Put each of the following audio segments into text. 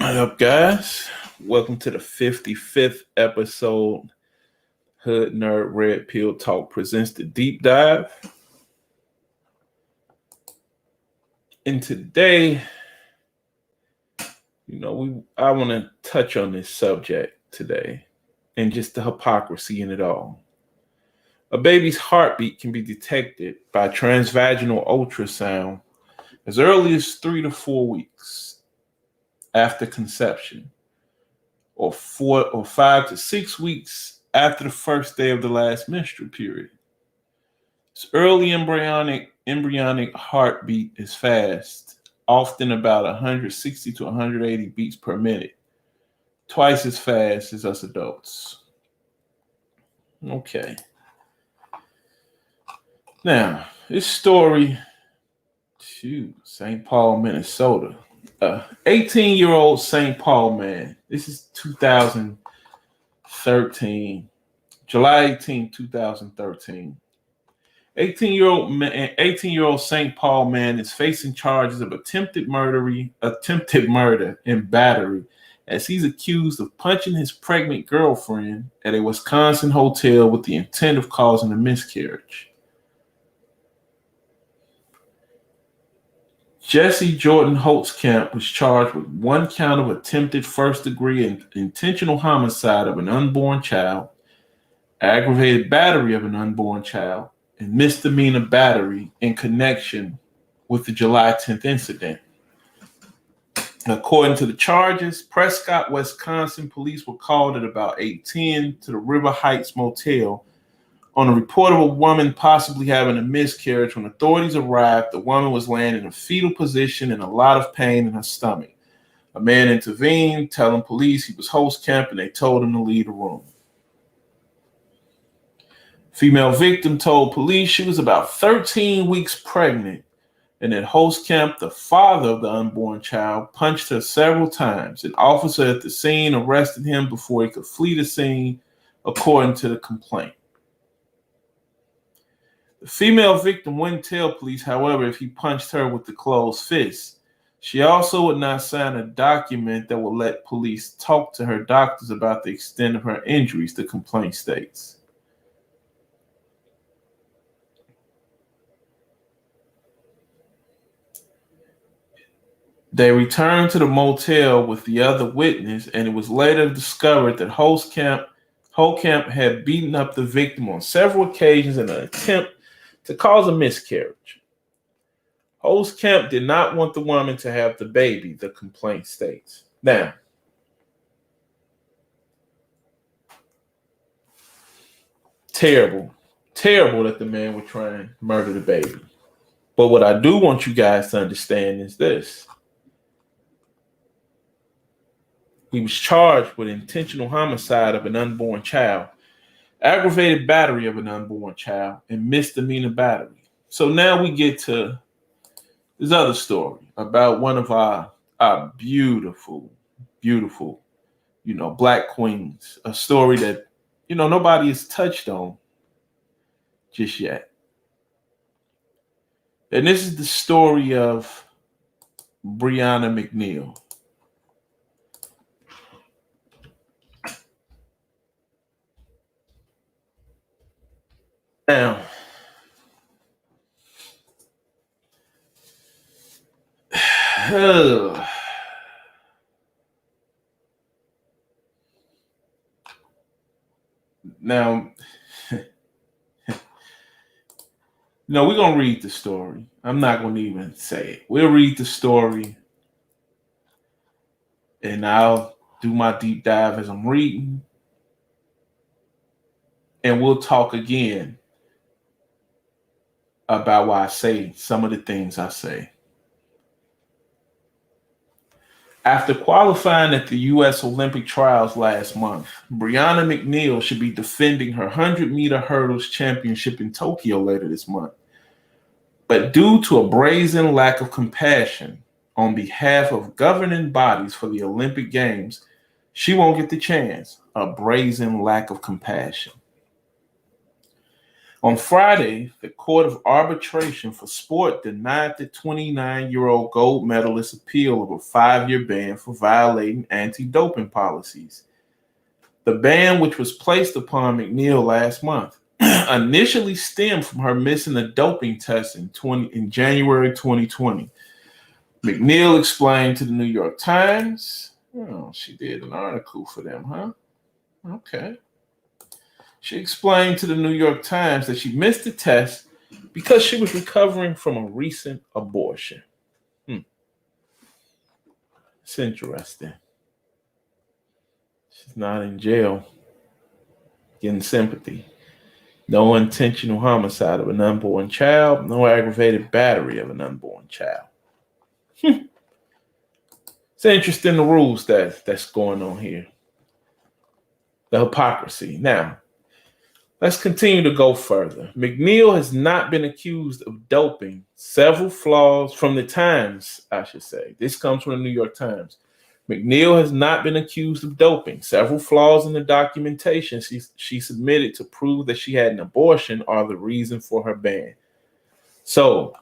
What up, guys? Welcome to the 55th episode. Hood Nerd Red Pill Talk presents the deep dive. And today, I want to touch on this subject today and just the hypocrisy in it all. A baby's heartbeat can be detected by transvaginal ultrasound as early as 3 to 4 weeks after conception, or 5 to 6 weeks after the first day of the last menstrual period. This early embryonic heartbeat is fast, often about 160 to 180 beats per minute, twice as fast as us adults. Okay. Now, this story to St. Paul, Minnesota. 18-year-old St. Paul man. This is 2013, July 18, 2013. 18-year-old St. Paul man is facing charges of attempted murder and battery as he's accused of punching his pregnant girlfriend at a Wisconsin hotel with the intent of causing a miscarriage. Jesse Jordan Holtzkamp was charged with one count of attempted first-degree and intentional homicide of an unborn child, aggravated battery of an unborn child, and misdemeanor battery in connection with the July 10th incident. According to the charges, Prescott, Wisconsin police were called at about 8:10 to the River Heights Motel on a report of a woman possibly having a miscarriage. When authorities arrived, the woman was laying in a fetal position and a lot of pain in her stomach. A man intervened, telling police he was Holtzkamp, and they told him to leave the room. Female victim told police she was about 13 weeks pregnant and that Holtzkamp, the father of the unborn child, punched her several times. An officer at the scene arrested him before he could flee the scene, according to the complaint. The female victim wouldn't tell police, however, if he punched her with the closed fist. She also would not sign a document that would let police talk to her doctors about the extent of her injuries, the complaint states. They returned to the motel with the other witness, and it was later discovered that Holtzkamp had beaten up the victim on several occasions in an attempt to cause a miscarriage. Holtzkamp did not want the woman to have the baby, the complaint states. Now, terrible that the man would try and murder the baby. But what I do want you guys to understand is this. He was charged with intentional homicide of an unborn child, aggravated battery of an unborn child, and misdemeanor battery. So now we get to this other story about one of our beautiful, Black queens. A story that, nobody has touched on just yet. And this is the story of Breonna McNeil. Now, we're going to read the story. I'm not going to even say it. We'll read the story, and I'll do my deep dive as I'm reading, and we'll talk again about why I say some of the things I say. After qualifying at the U.S. Olympic trials last month, Breonna McNeil should be defending her 100-meter hurdles championship in Tokyo later this month. But due to a brazen lack of compassion on behalf of governing bodies for the Olympic Games, she won't get the chance. A brazen lack of compassion. On Friday, the Court of Arbitration for Sport denied the 29-year-old gold medalist's appeal of a 5-year ban for violating anti-doping policies. The ban, which was placed upon McNeil last month, initially stemmed from her missing a doping test in January 2020. McNeil explained to the New York Times. Oh, she did an article for them, huh? Okay. She explained to the New York Times that she missed the test because she was recovering from a recent abortion. It's interesting. She's not in jail getting sympathy. No intentional homicide of an unborn child, no aggravated battery of an unborn child. It's interesting the rules that's going on here. The hypocrisy. Now, let's continue to go further. McNeil has not been accused of doping. Several flaws from the Times, I should say. This comes from the New York Times. McNeil has not been accused of doping. Several flaws in the documentation she submitted to prove that she had an abortion are the reason for her ban. So,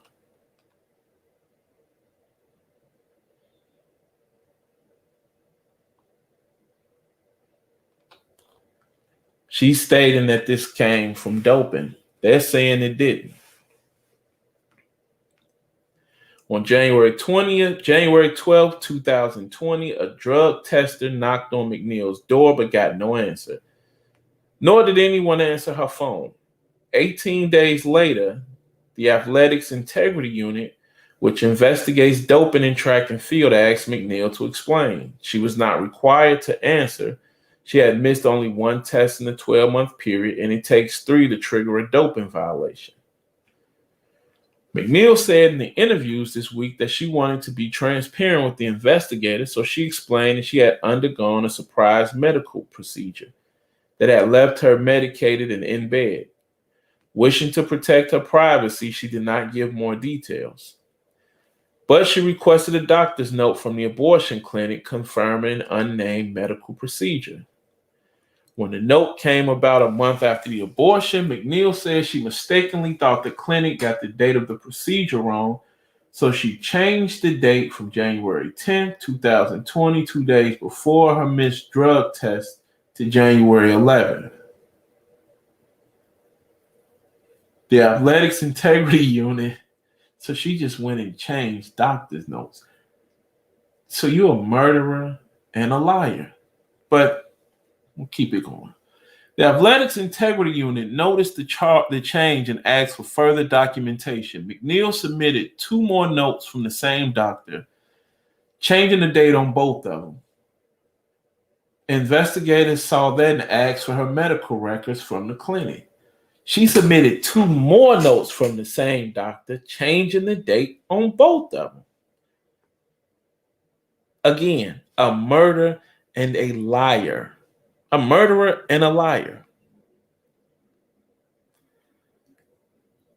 she's stating that this came from doping. They're saying it didn't. On January 12th, 2020, a drug tester knocked on McNeil's door but got no answer. Nor did anyone answer her phone. 18 days later, the Athletics Integrity Unit, which investigates doping in track and field, asked McNeil to explain. She was not required to answer. She had missed only one test in the 12-month period, and it takes 3 to trigger a doping violation. McNeil said in the interviews this week that she wanted to be transparent with the investigators, so she explained that she had undergone a surprise medical procedure that had left her medicated and in bed. Wishing to protect her privacy, she did not give more details. But she requested a doctor's note from the abortion clinic confirming an unnamed medical procedure. When the note came about a month after the abortion, McNeil said she mistakenly thought the clinic got the date of the procedure wrong, so she changed the date from January 10, 2020, 2 days before her missed drug test, to January 11. The Athletics Integrity Unit, so she just went and changed doctor's notes. So you're a murderer and a liar. But we'll keep it going. The Athletics Integrity Unit noticed the change and asked for further documentation. McNeil submitted 2 more notes from the same doctor, changing the date on both of them. Investigators saw that and asked for her medical records from the clinic. She submitted 2 more notes from the same doctor, changing the date on both of them. Again, a murder and a liar. A murderer and a liar.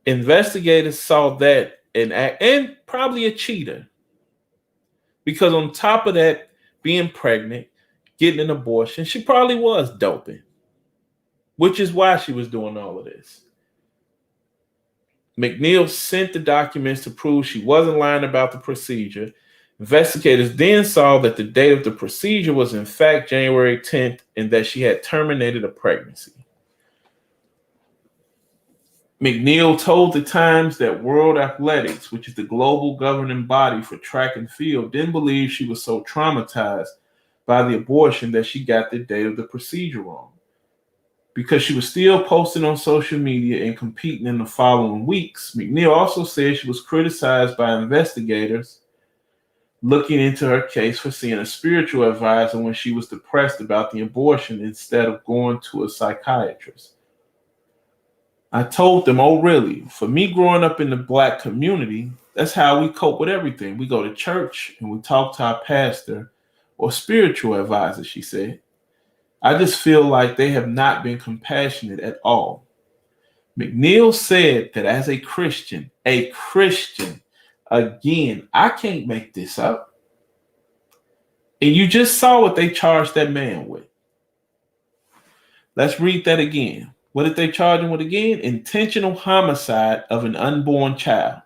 Investigators saw that and probably a cheater. Because on top of that, being pregnant, getting an abortion, she probably was doping. Which is why she was doing all of this. McNeil sent the documents to prove she wasn't lying about the procedure. Investigators then saw that the date of the procedure was in fact January 10th and that she had terminated a pregnancy. McNeil told the Times that World Athletics, which is the global governing body for track and field, didn't believe she was so traumatized by the abortion that she got the date of the procedure wrong. Because she was still posting on social media and competing in the following weeks, McNeil also said she was criticized by investigators looking into her case for seeing a spiritual advisor when she was depressed about the abortion instead of going to a psychiatrist. I told them, oh, really? For me, growing up in the Black community, that's how we cope with everything. We go to church and we talk to our pastor or spiritual advisor, she said. I just feel like they have not been compassionate at all. McNeil said that as a Christian, again, I can't make this up. And you just saw what they charged that man with. Let's read that again. What did they charge him with again? Intentional homicide of an unborn child.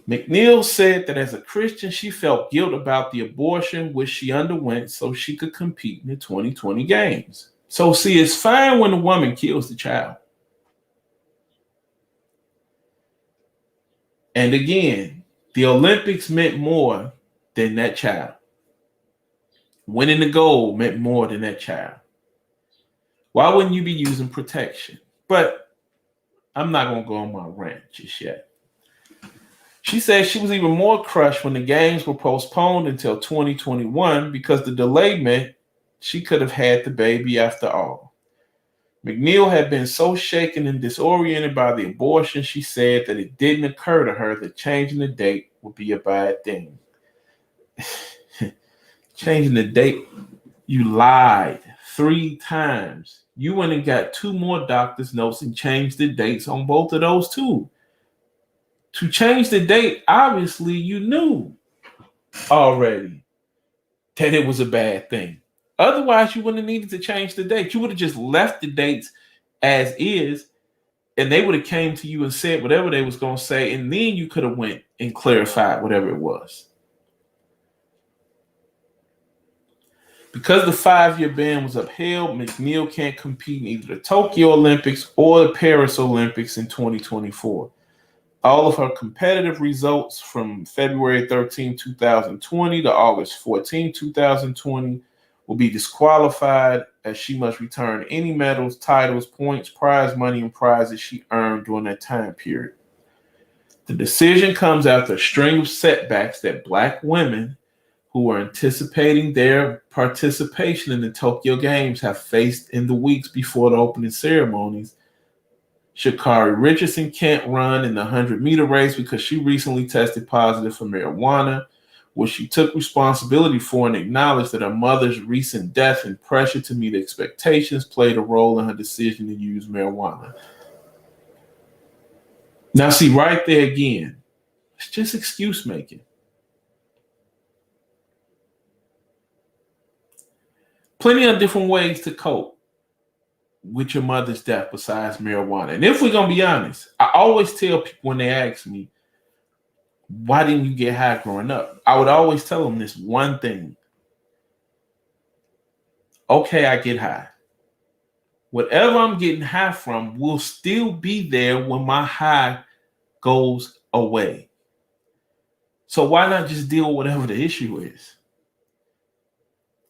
McNeil said that as a Christian, she felt guilt about the abortion which she underwent so she could compete in the 2020 games. So see, it's fine when a woman kills the child. And again, the Olympics meant more than that child. Winning the gold meant more than that child. Why wouldn't you be using protection? But I'm not going to go on my rant just yet. She said she was even more crushed when the games were postponed until 2021 because the delay meant she could have had the baby after all. McNeil had been so shaken and disoriented by the abortion, she said that it didn't occur to her that changing the date would be a bad thing. Changing the date? You lied 3 times. You went and got 2 more doctor's notes and changed the dates on both of those too. To change the date, obviously you knew already that it was a bad thing. Otherwise, you wouldn't have needed to change the date. You would have just left the dates as is, and they would have came to you and said whatever they was going to say, and then you could have went and clarified whatever it was. Because the 5-year ban was upheld, McNeil can't compete in either the Tokyo Olympics or the Paris Olympics in 2024. All of her competitive results from February 13, 2020 to August 14, 2020 will be disqualified as she must return any medals, titles, points, prize money, and prizes she earned during that time period. The decision comes after a string of setbacks that Black women who were anticipating their participation in the Tokyo Games have faced in the weeks before the opening ceremonies. Sha'Carri Richardson can't run in the 100-meter race because she recently tested positive for marijuana, which she took responsibility for and acknowledged that her mother's recent death and pressure to meet expectations played a role in her decision to use marijuana. Now, see, right there again, it's just excuse making. Plenty of different ways to cope with your mother's death besides marijuana. And if we're going to be honest, I always tell people when they ask me, why didn't you get high growing up? I would always tell them this one thing. Okay, I get high. Whatever I'm getting high from will still be there when my high goes away. So why not just deal with whatever the issue is?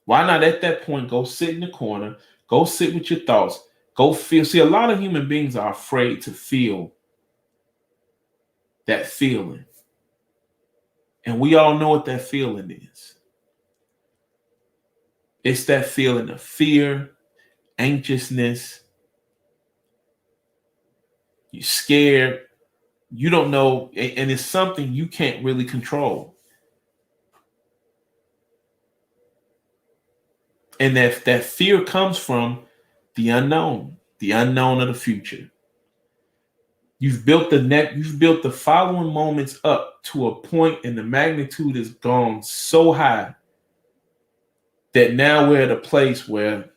Why not at that point go sit in the corner, go sit with your thoughts, go feel. See, a lot of human beings are afraid to feel that feeling. And we all know what that feeling is. It's that feeling of fear, anxiousness. You're scared. You don't know, and it's something you can't really control. And that fear comes from the unknown of the future. You've built the following moments up to a point, and the magnitude has gone so high that now we're at a place where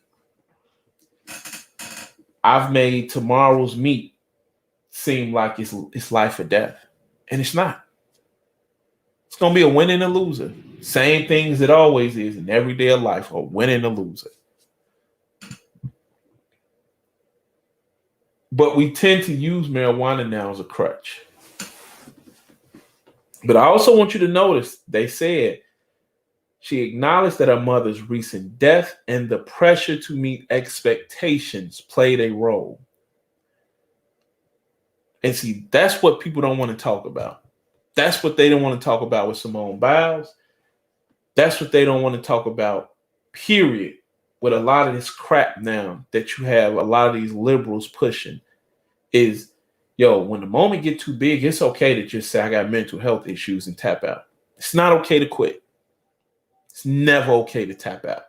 I've made tomorrow's meet seem like it's life or death. And it's not. It's going to be a win and a loser. Same things it always is in everyday life, a win and a loser. But we tend to use marijuana now as a crutch. But I also want you to notice, they said she acknowledged that her mother's recent death and the pressure to meet expectations played a role. And see, that's what people don't want to talk about. That's what they don't want to talk about with Simone Biles. That's what they don't want to talk about, period, with a lot of this crap now that you have a lot of these liberals pushing is, when the moment get too big, it's okay to just say I got mental health issues and tap out. It's not okay to quit. It's never okay to tap out.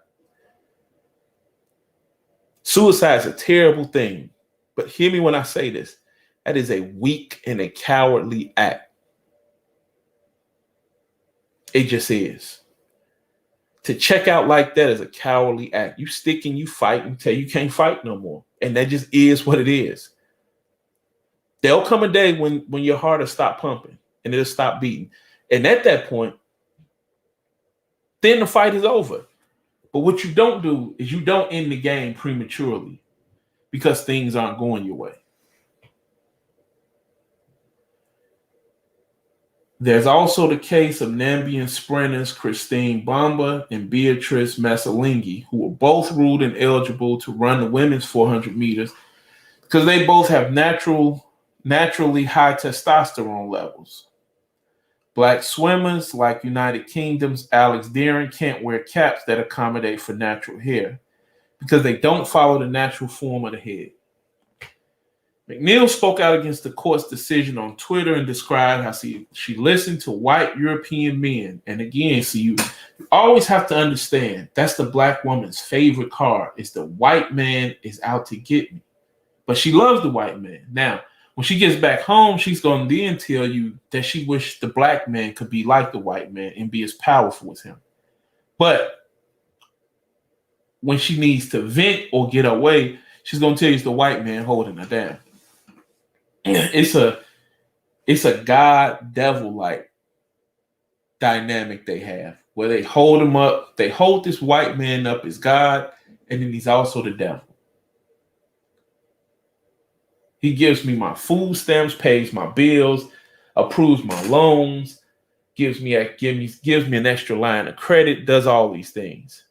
Suicide is a terrible thing, but hear me when I say this. That is a weak and a cowardly act. It just is. To check out like that is a cowardly act. You stick and you fight until you can't fight no more. And that just is what it is. There'll come a day when your heart will stop pumping and it'll stop beating. And at that point, then the fight is over. But what you don't do is you don't end the game prematurely because things aren't going your way. There's also the case of Nambian sprinters Christine Bamba and Beatrice Massalingi, who were both ruled ineligible to run the women's 400 meters because they both have naturally high testosterone levels. Black swimmers like United Kingdom's Alex Deering can't wear caps that accommodate for natural hair because they don't follow the natural form of the head. McNeil spoke out against the court's decision on Twitter and described how she listened to white European men. And again, you always have to understand that's the black woman's favorite card is the white man is out to get me. But she loves the white man. Now, when she gets back home, she's going to then tell you that she wished the black man could be like the white man and be as powerful as him. But when she needs to vent or get away, she's going to tell you it's the white man holding her down. It's a God-devil-like dynamic they have where they hold him up. They hold this white man up as God, and then he's also the devil. He gives me my food stamps, pays my bills, approves my loans, gives me an extra line of credit, does all these things.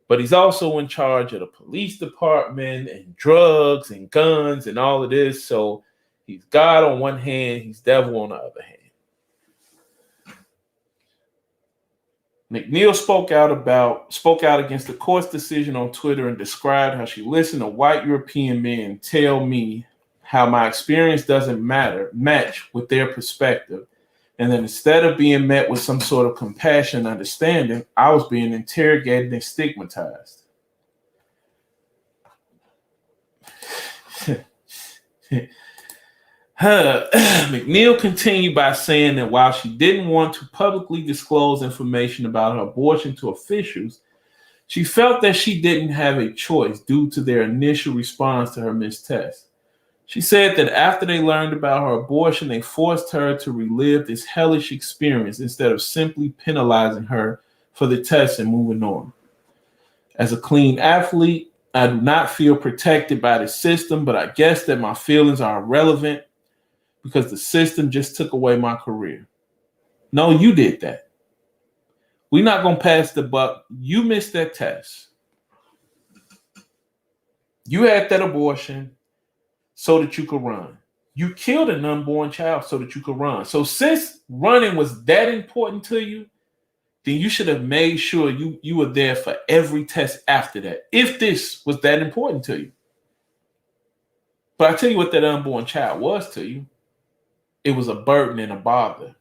But he's also in charge of the police department and drugs and guns and all of this. So he's God on one hand, he's devil on the other hand. McNeil spoke out against the court's decision on Twitter and described how she listened to white European men tell me how my experience doesn't match with their perspective. And then instead of being met with some sort of compassion and understanding, I was being interrogated and stigmatized. McNeil continued by saying that while she didn't want to publicly disclose information about her abortion to officials, she felt that she didn't have a choice due to their initial response to her missed test. She said that after they learned about her abortion, they forced her to relive this hellish experience instead of simply penalizing her for the test and moving on. As a clean athlete, I do not feel protected by the system, but I guess that my feelings are irrelevant because the system just took away my career. No, you did that. We're not going to pass the buck. You missed that test. You had that abortion so that you could run. You killed an unborn child so that you could run. So since running was that important to you, then you should have made sure you were there for every test after that, if this was that important to you. But I tell you what that unborn child was to you. It was a burden and a bother.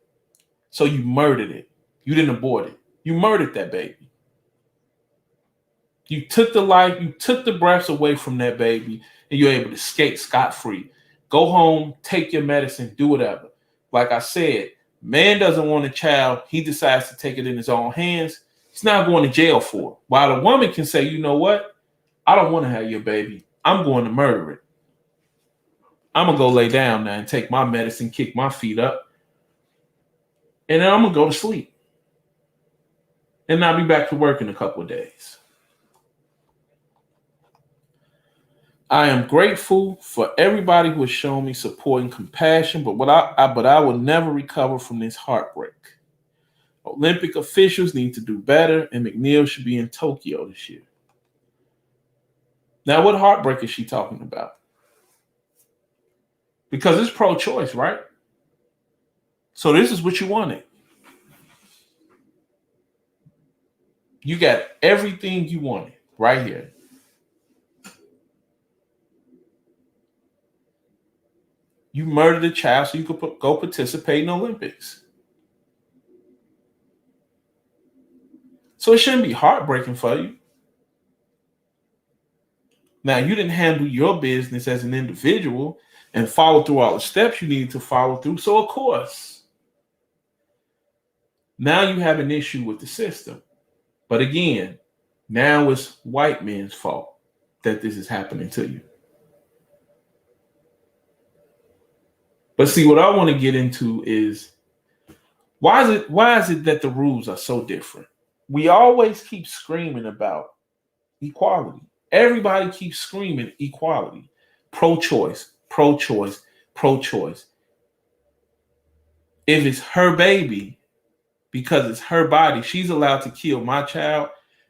So you murdered it. You didn't abort it. You murdered that baby. You took the life, you took the breaths away from that baby, and you're able to escape scot-free. Go home, take your medicine, do whatever. Like I said, man doesn't want a child. He decides to take it in his own hands. He's not going to jail for it. While a woman can say, you know what? I don't want to have your baby. I'm going to murder it. I'm going to go lay down now and take my medicine, kick my feet up, and then I'm going to go to sleep. And I'll be back to work in a couple of days. I am grateful for everybody who has shown me support and compassion, but I will never recover from this heartbreak. Olympic officials need to do better, and McNeil should be in Tokyo this year. Now, what heartbreak is she talking about? Because it's pro-choice, right? So this is what you wanted. You got everything you wanted right here. You murdered a child so you could go participate in the Olympics. So it shouldn't be heartbreaking for you. Now, you didn't handle your business as an individual and follow through all the steps you needed to follow through. So, of course, now you have an issue with the system. But again, now it's white men's fault that this is happening to you. But see, what I want to get into is why is it that the rules are so different? We always keep screaming about equality. Everybody keeps screaming equality, pro-choice, pro-choice, pro-choice. If it's her baby, because it's her body, she's allowed to kill my child,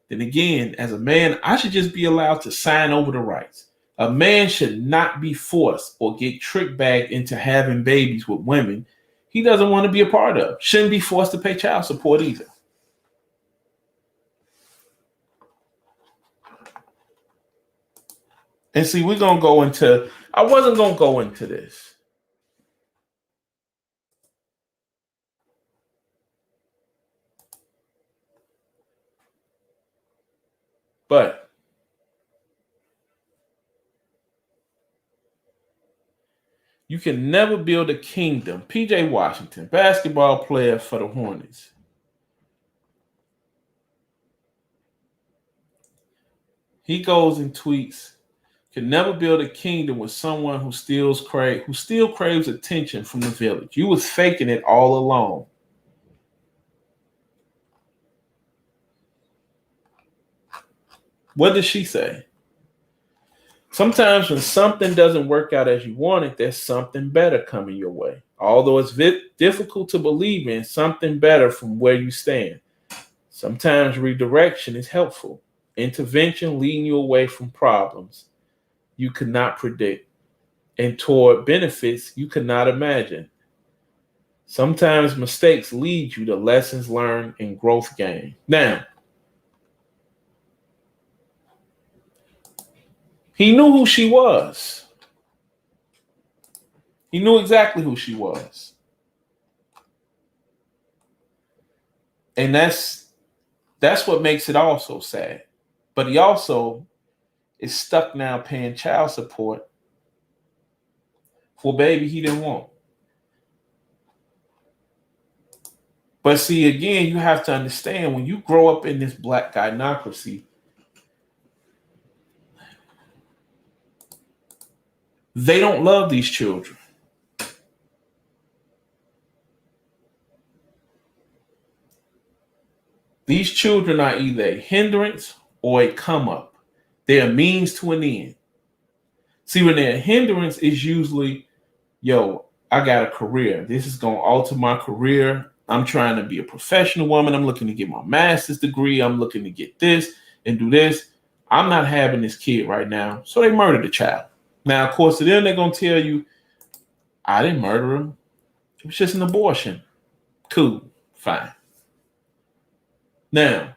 then again, as a man, I should just be allowed to sign over the rights. A man should not be forced or get tricked back into having babies with women he doesn't want to be a part of. Shouldn't be forced to pay child support either. And see, we're going to go into, I wasn't going to go into this. But you can never build a kingdom. PJ Washington, basketball player for the Hornets. He goes and tweets, can never build a kingdom with someone who still craves attention from the village. You was faking it all along. What does she say? Sometimes when something doesn't work out as you want it, there's something better coming your way. Although it's difficult to believe in something better from where you stand. Sometimes redirection is helpful. Intervention leading you away from problems you could not predict and toward benefits you could not imagine. Sometimes mistakes lead you to lessons learned and growth gained. Now, he knew who she was. He knew exactly who she was. And that's what makes it also sad. But he also is stuck now paying child support for a baby he didn't want. But see, again, you have to understand when you grow up in this black gynocracy, they don't love these children. These children are either a hindrance or a come up. They're a means to an end. See, when they're a hindrance, is usually, yo, I got a career. This is going to alter my career. I'm trying to be a professional woman. I'm looking to get my master's degree. I'm looking to get this and do this. I'm not having this kid right now. So they murdered the child. Now, of course, to them, they're going to tell you, I didn't murder him. It was just an abortion. Cool. Fine. Now,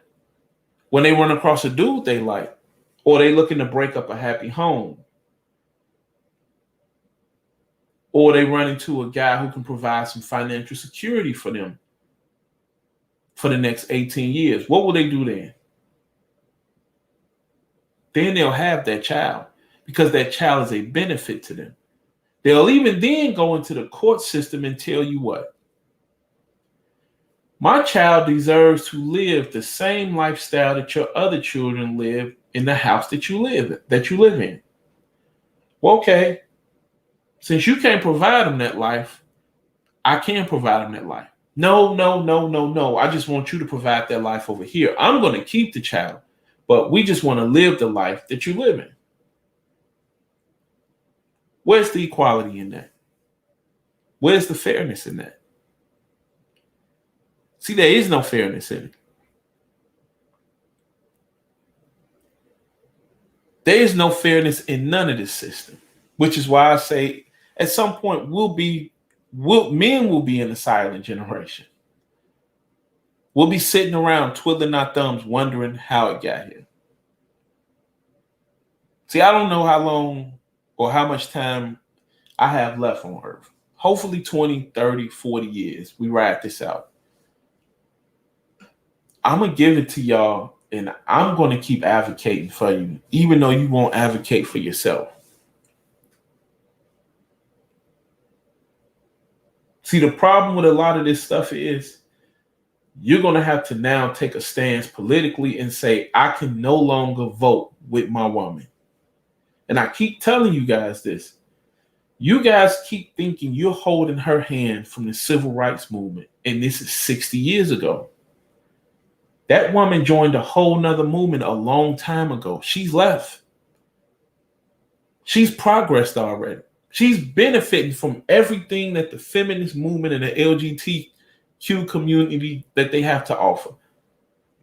when they run across a dude they like, or they looking to break up a happy home, or they run into a guy who can provide some financial security for them for the next 18 years, what will they do then? Then they'll have that child because that child is a benefit to them. They'll even then go into the court system and tell you what? My child deserves to live the same lifestyle that your other children live in the house that you live in. Well, okay, since you can't provide them that life, I can provide them that life. No. I just want you to provide that life over here. I'm going to keep the child, but we just want to live the life that you live in. Where's the equality in that? Where's the fairness in that? See, there is no fairness in it. There is no fairness in none of this system, which is why I say at some point men will be in a silent generation. We'll be sitting around twiddling our thumbs wondering how it got here. See, I don't know how long or how much time I have left on Earth. Hopefully 20, 30, 40 years. We ride this out. I'm going to give it to y'all, and I'm going to keep advocating for you, even though you won't advocate for yourself. See, the problem with a lot of this stuff is you're going to have to now take a stance politically and say, I can no longer vote with my woman. And I keep telling you guys this. You guys keep thinking you're holding her hand from the civil rights movement. And this is 60 years ago. That woman joined a whole nother movement a long time ago. She's left. She's progressed already. She's benefiting from everything that the feminist movement and the LGBTQ community that they have to offer.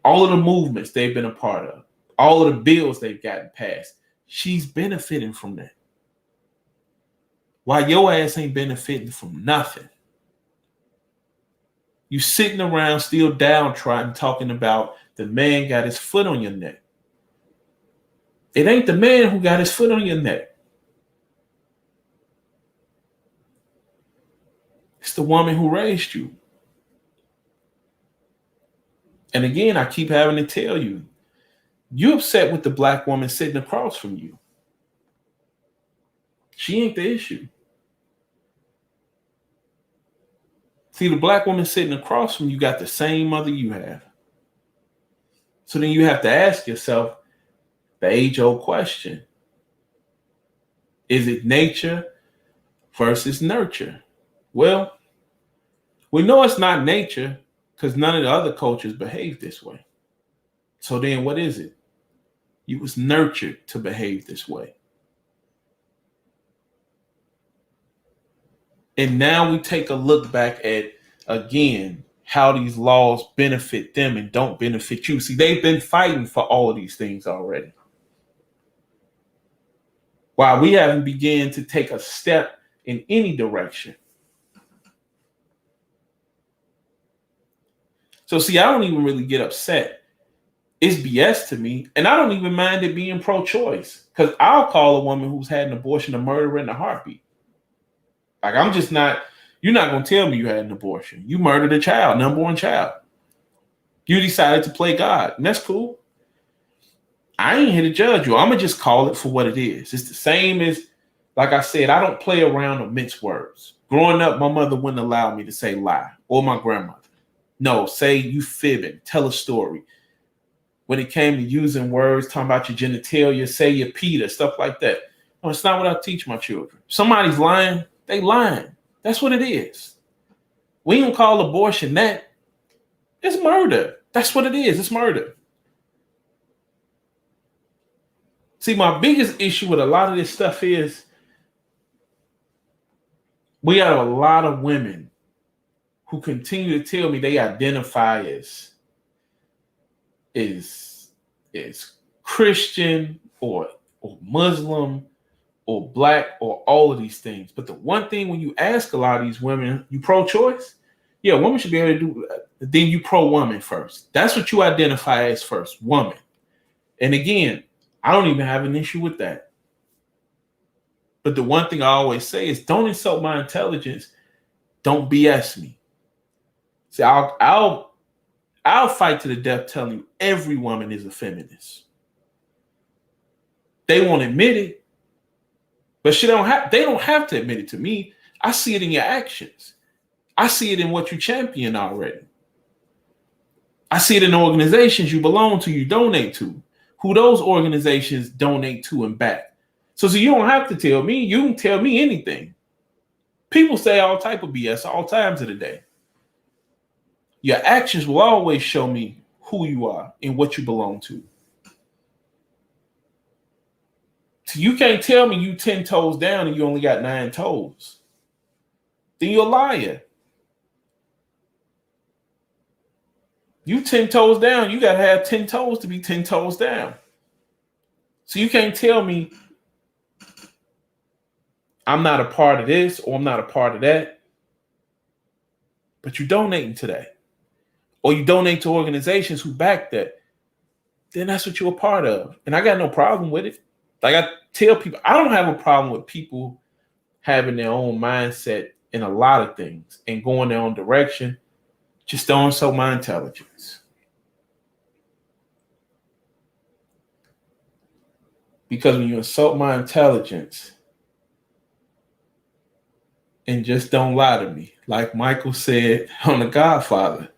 All of the movements they've been a part of, all of the bills they've gotten passed. She's benefiting from that. While your ass ain't benefiting from nothing. You sitting around still downtrodden talking about the man got his foot on your neck. It ain't the man who got his foot on your neck. It's the woman who raised you. And again, I keep having to tell you, you're upset with the black woman sitting across from you. She ain't the issue. See, the black woman sitting across from you got the same mother you have. So then you have to ask yourself the age-old question. Is it nature versus nurture? Well, we know it's not nature because none of the other cultures behave this way. So then what is it? You was nurtured to behave this way. And now we take a look back at, again, how these laws benefit them and don't benefit you. See, they've been fighting for all of these things already. While we haven't begun to take a step in any direction. So see, I don't even really get upset. It's BS to me. And I don't even mind it being pro-choice. Because I'll call a woman who's had an abortion a murderer in a heartbeat. Like, I'm just not, you're not going to tell me you had an abortion. You murdered a child, an unborn child. You decided to play God. And that's cool. I ain't here to judge you. I'm going to just call it for what it is. It's the same as, like I said, I don't play around with mince words. Growing up, my mother wouldn't allow me to say lie, or my grandmother. No, say you fibbing, tell a story. When it came to using words, talking about your genitalia, say your Peter, stuff like that. No, it's not what I teach my children. Somebody's lying, they lying. That's what it is. We don't call abortion that. It's murder. That's what it is. It's murder. See, my biggest issue with a lot of this stuff is we have a lot of women who continue to tell me they identify as Christian or Muslim or black or all of these things. But the one thing when you ask a lot of these women, you pro-choice? Yeah, women should be able to do that. Then you pro-woman first. That's what you identify as first, woman. And again, I don't even have an issue with that. But the one thing I always say is don't insult my intelligence. Don't BS me. See, I'll fight to the death telling you every woman is a feminist. They won't admit it, but they don't have to admit it to me. I see it in your actions. I see it in what you champion already. I see it in the organizations you belong to, you donate to, who those organizations donate to and back. So you don't have to tell me. You can tell me anything. People say all type of BS all times of the day. Your actions will always show me who you are and what you belong to. So you can't tell me you 10 toes down and you only got 9 toes. Then you're a liar. You 10 toes down, you got to have 10 toes to be 10 toes down. So you can't tell me I'm not a part of this or I'm not a part of that. But you're donating to that. Or you donate to organizations who back that, then that's what you're a part of. And I got no problem with it. Like I tell people, I don't have a problem with people having their own mindset in a lot of things and going their own direction. Just don't insult my intelligence. Because when you insult my intelligence and just don't lie to me, like Michael said on The Godfather,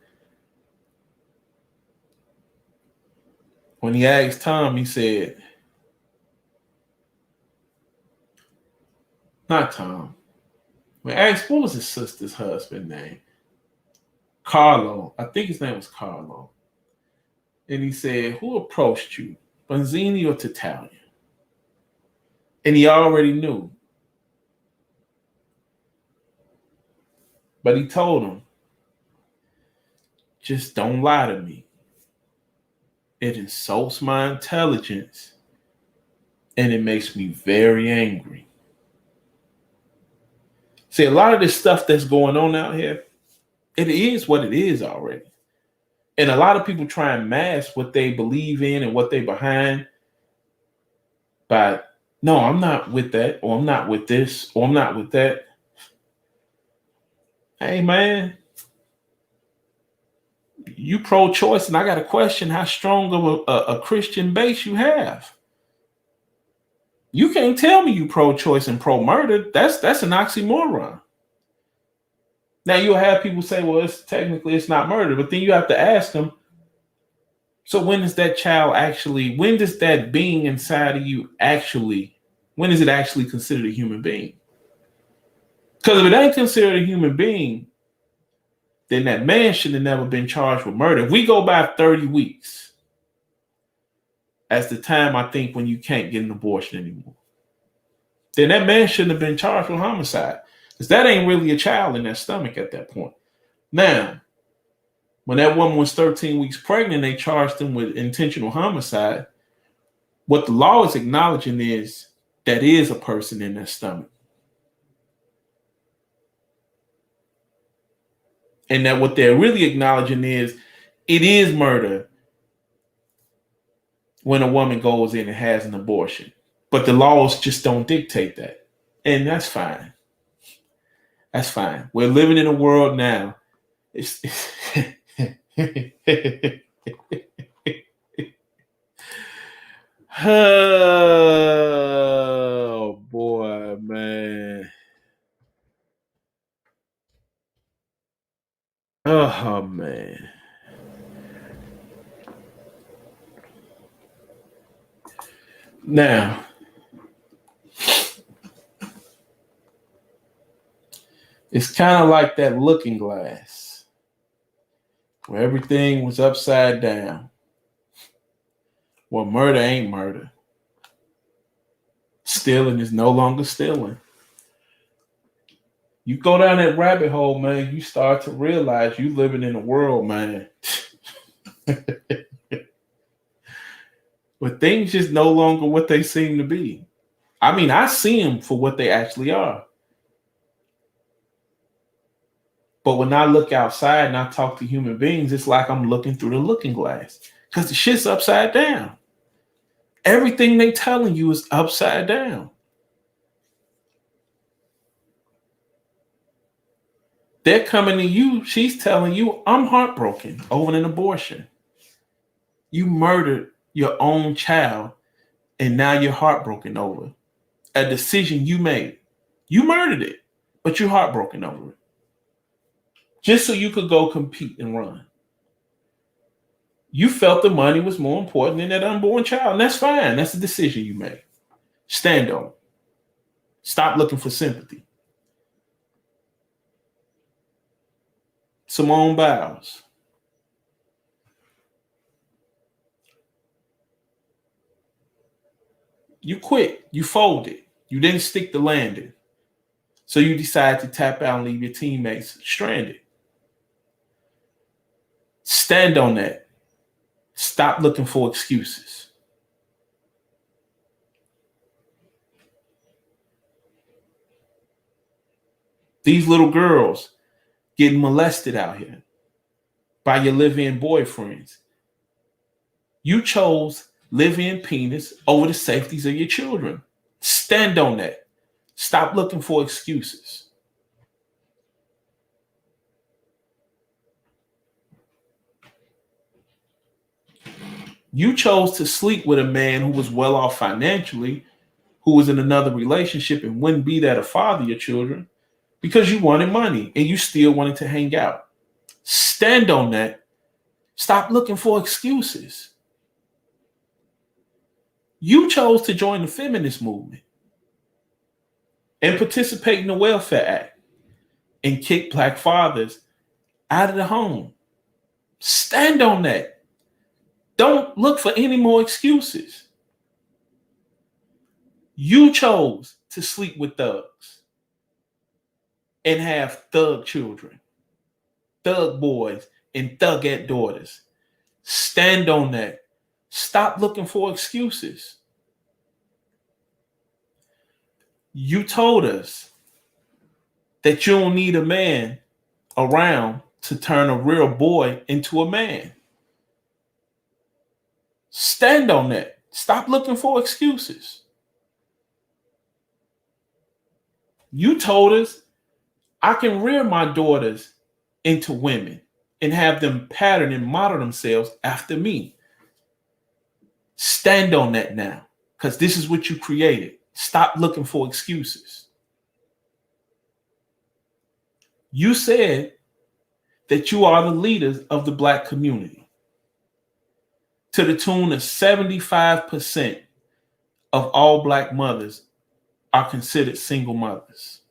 When he asked Tom, he said, not Tom. When asked, what was his sister's husband name? Carlo. I think his name was Carlo. And he said, who approached you, Bonzini or Titalia? And he already knew. But he told him, just don't lie to me. It insults my intelligence and it makes me very angry. See, a lot of this stuff that's going on out here, it is what it is already. And a lot of people try and mask what they believe in and what they behind by, no, I'm not with that, or I'm not with this, or I'm not with that. Hey, man, you pro-choice, and I got to question how strong of a Christian base you have. You can't tell me you pro-choice and pro-murder. That's an oxymoron. Now you'll have people say, well, it's not murder, but then you have to ask them, so when is that child actually, when does that being inside of you actually, when is it actually considered a human being? Because if it ain't considered a human being, then that man should have never been charged with murder. If we go by 30 weeks as the time, I think, when you can't get an abortion anymore, then that man shouldn't have been charged with homicide, because that ain't really a child in that stomach at that point. Now, when that woman was 13 weeks pregnant, they charged him with intentional homicide. What the law is acknowledging is that is a person in that stomach. And that what they're really acknowledging is it is murder when a woman goes in and has an abortion. But the laws just don't dictate that. And that's fine. That's fine. We're living in a world now. Oh, boy, man. Oh, man. Now, it's kind of like that Looking Glass, where everything was upside down. Well, murder ain't murder. Stealing is no longer stealing. You go down that rabbit hole, man, you start to realize you living in a world, man, where things just no longer what they seem to be. I mean, I see them for what they actually are. But when I look outside and I talk to human beings, it's like I'm looking through the looking glass, because the shit's upside down. Everything they telling you is upside down. They're coming to you. She's telling you, I'm heartbroken over an abortion. You murdered your own child, and now you're heartbroken over a decision you made. You murdered it, but you're heartbroken over it. Just so you could go compete and run. You felt the money was more important than that unborn child, and that's fine. That's the decision you made. Stand on it. Stop looking for sympathy. Simone Biles. You quit. You folded. You didn't stick the landing. So you decide to tap out and leave your teammates stranded. Stand on that. Stop looking for excuses. These little girls getting molested out here by your live-in boyfriends. You chose live-in penis over the safeties of your children. Stand on that. Stop looking for excuses. You chose to sleep with a man who was well off financially, who was in another relationship and wouldn't be there to father your children, because you wanted money and you still wanted to hang out. Stand on that. Stop looking for excuses. You chose to join the feminist movement and participate in the Welfare Act and kick black fathers out of the home. Stand on that. Don't look for any more excuses. You chose to sleep with thugs and have thug children, thug boys, and thugette daughters. Stand on that. Stop looking for excuses. You told us that you don't need a man around to turn a real boy into a man. Stand on that. Stop looking for excuses. You told us I can rear my daughters into women and have them pattern and model themselves after me. Stand on that now, because this is what you created. Stop looking for excuses. You said that you are the leaders of the black community to the tune of 75% of all black mothers are considered single mothers.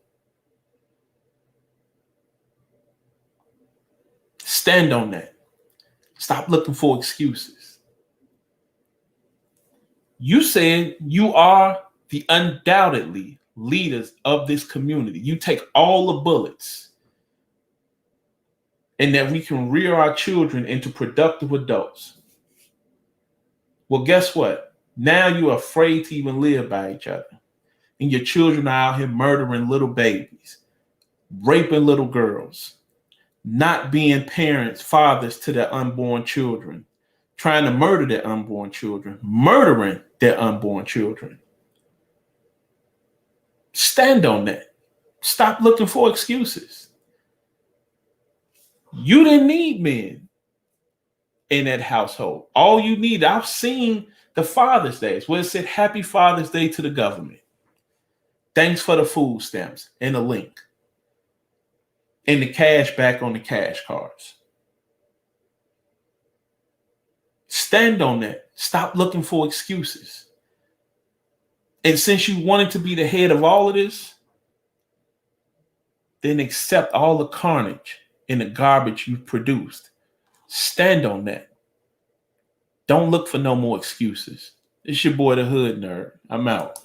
Stand on that. Stop looking for excuses. You said you are the undoubtedly leaders of this community. You take all the bullets and that we can rear our children into productive adults. Well, guess what? Now you're afraid to even live by each other. And your children are out here murdering little babies, raping little girls, not being parents, fathers to their unborn children, trying to murder their unborn children, murdering their unborn children. Stand on that. Stop looking for excuses. You didn't need men in that household. All you need, I've seen the Father's Days where it said Happy Father's Day to the government. Thanks for the food stamps and the link. And the cash back on the cash cards. Stand on that. Stop looking for excuses. And since you wanted to be the head of all of this, then accept all the carnage and the garbage you've produced. Stand on that. Don't look for no more excuses. It's your boy, the Hood Nerd. I'm out.